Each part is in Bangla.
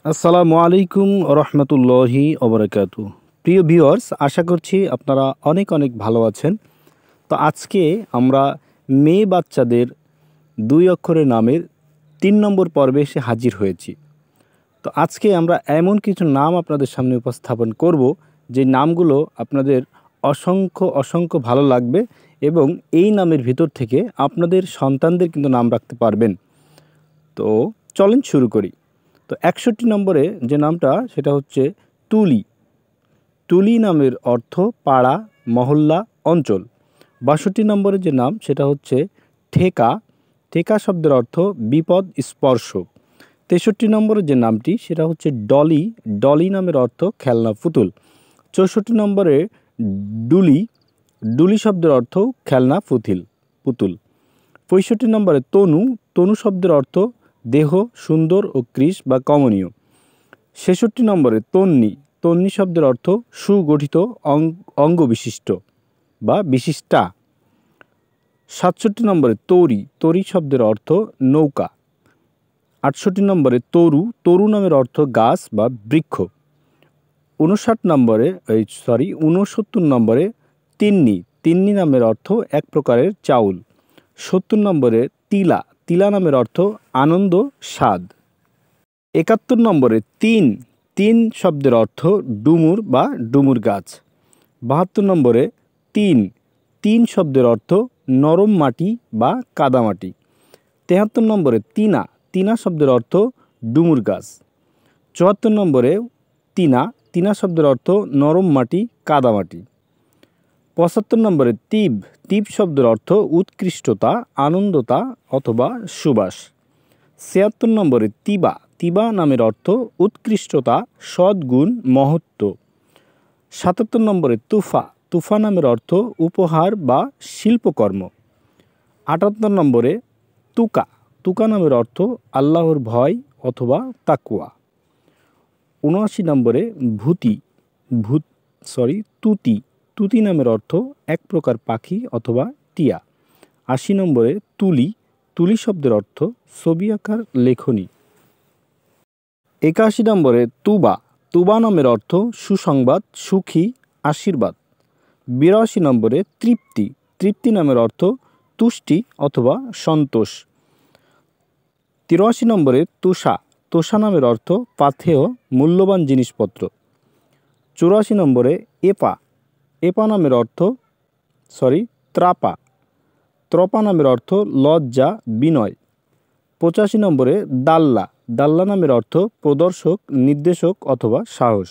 আসসালামু আলাইকুম রহমতুল্লাহি ওবরাকাতু। প্রিয় ভিউয়ার্স, আশা করছি আপনারা অনেক অনেক ভালো আছেন। তো আজকে আমরা মেয়ে বাচ্চাদের 2 অক্ষরের নামের 3 নম্বর পর্বে এসে হাজির হয়েছি। তো আজকে আমরা এমন কিছু নাম আপনাদের সামনে উপস্থাপন করব যে নামগুলো আপনাদের অসংখ্য অসংখ্য ভালো লাগবে এবং এই নামের ভিতর থেকে আপনাদের সন্তানদের কিন্তু নাম রাখতে পারবেন। তো চলেন শুরু করি। তো 61 নম্বরে যে নামটা সেটা হচ্ছে তুলি। তুলি নামের অর্থ পাড়া, মহল্লা, অঞ্চল। 62 নম্বরে যে নাম সেটা হচ্ছে ঠেকা। ঠেকা শব্দের অর্থ বিপদ স্পর্শ। 63 নম্বরে যে নামটি সেটা হচ্ছে ডলি। ডলি নামের অর্থ খেলনা পুতুল। 64 নম্বরে ডুলি। ডুলি শব্দের অর্থ খেলনা পুতুল। 65 নম্বরে তনু। তনু শব্দের অর্থ দেহ, সুন্দর ও কৃশ বা কমনীয়। 66 নম্বরে তন্নি। তন্নি শব্দের অর্থ সুগঠিত অঙ্গবিশিষ্ট বা বিশিষ্টা। 67 নম্বরে তরি। তরি শব্দের অর্থ নৌকা। 68 নম্বরে তরু। তরু নামের অর্থ গাছ বা বৃক্ষ। 69 নম্বরে তিন্নি। তিন্নি নামের অর্থ এক প্রকারের চাউল। 70 নম্বরে তিলা। তিলা নামের অর্থ আনন্দ, স্বাদ। 71 নম্বরে তিন। তিন শব্দের অর্থ ডুমুর বা ডুমুর গাছ। 72 নম্বরে তিন। তিন শব্দের অর্থ নরম মাটি বা কাদামাটি। 73 নম্বরে তিনা। তিনা শব্দের অর্থ ডুমুর গাছ। 74 নম্বরে তিনা। তিনা শব্দের অর্থ নরম মাটি, কাদামাটি। 75 নম্বরে তিব। তিব শব্দের অর্থ উৎকৃষ্টতা, আনন্দতা অথবা সুবাস। 76 নম্বরে তিবা। তিবা নামের অর্থ উৎকৃষ্টতা, সদ্গুণ, মহত্ব। 77 নম্বরে তুফা। তুফা নামের অর্থ উপহার বা শিল্পকর্ম। 78 নম্বরে তুকা। তুকা নামের অর্থ আল্লাহর ভয় অথবা তাকওয়া। 79 নম্বরে তুতি। তুতি নামের অর্থ এক প্রকার পাখি অথবা টিয়া। 80 নম্বরে তুলি। তুলি শব্দের অর্থ ছবি আঁকার লেখনী। 81 নম্বরে তুবা। তুবা নামের অর্থ সুসংবাদ, সুখী, আশীর্বাদ। 82 নম্বরে তৃপ্তি। তৃপ্তি নামের অর্থ তুষ্টি অথবা সন্তোষ। 83 নম্বরে তোষা। তোষা নামের অর্থ পাথেয়, মূল্যবান জিনিসপত্র। 84 নম্বরে এপা। এপা নামের অর্থ ত্রাপা। ত্রপা নামের অর্থ লজ্জা, বিনয়। 85 নম্বরে দাল্লা। দাল্লা নামের অর্থ প্রদর্শক, নির্দেশক অথবা সাহস।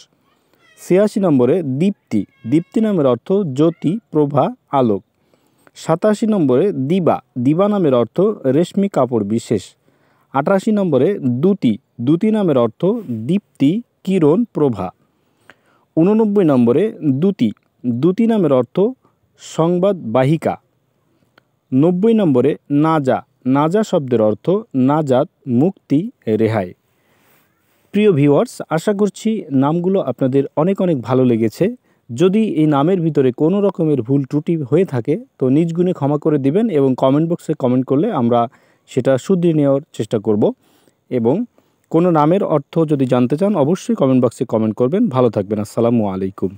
86 নম্বরে দীপ্তি। দীপ্তি নামের অর্থ জ্যোতি, প্রভা, আলোক। 87 নম্বরে দিবা। দিবা নামের অর্থ রেশমি কাপড় বিশেষ। 88 নম্বরে দ্যুতি। দ্যুতি নামের অর্থ দীপ্তি, কিরণ, প্রভা। 89 নম্বরে দ্যুতি। দ্যুতি নামের অর্থ সংবাদ বাহিকা। 90 নম্বরে নাজা। নাজা শব্দের অর্থ নাজাত, মুক্তি, রেহাই। প্রিয় ভিউয়ার্স, আশা করছি নামগুলো আপনাদের অনেক অনেক ভালো লেগেছে। যদি এই নামের ভিতরে কোনো রকমের ভুল ত্রুটি হয়ে থাকে তো নিজ গুণে ক্ষমা করে দিবেন এবং কমেন্ট বক্সে কমেন্ট করলে আমরা সেটা শুধরে নেওয়ার চেষ্টা করব। এবং কোনো নামের অর্থ যদি জানতে চান অবশ্যই কমেন্ট বক্সে কমেন্ট করবেন। ভালো থাকবেন। আসসালামু আলাইকুম।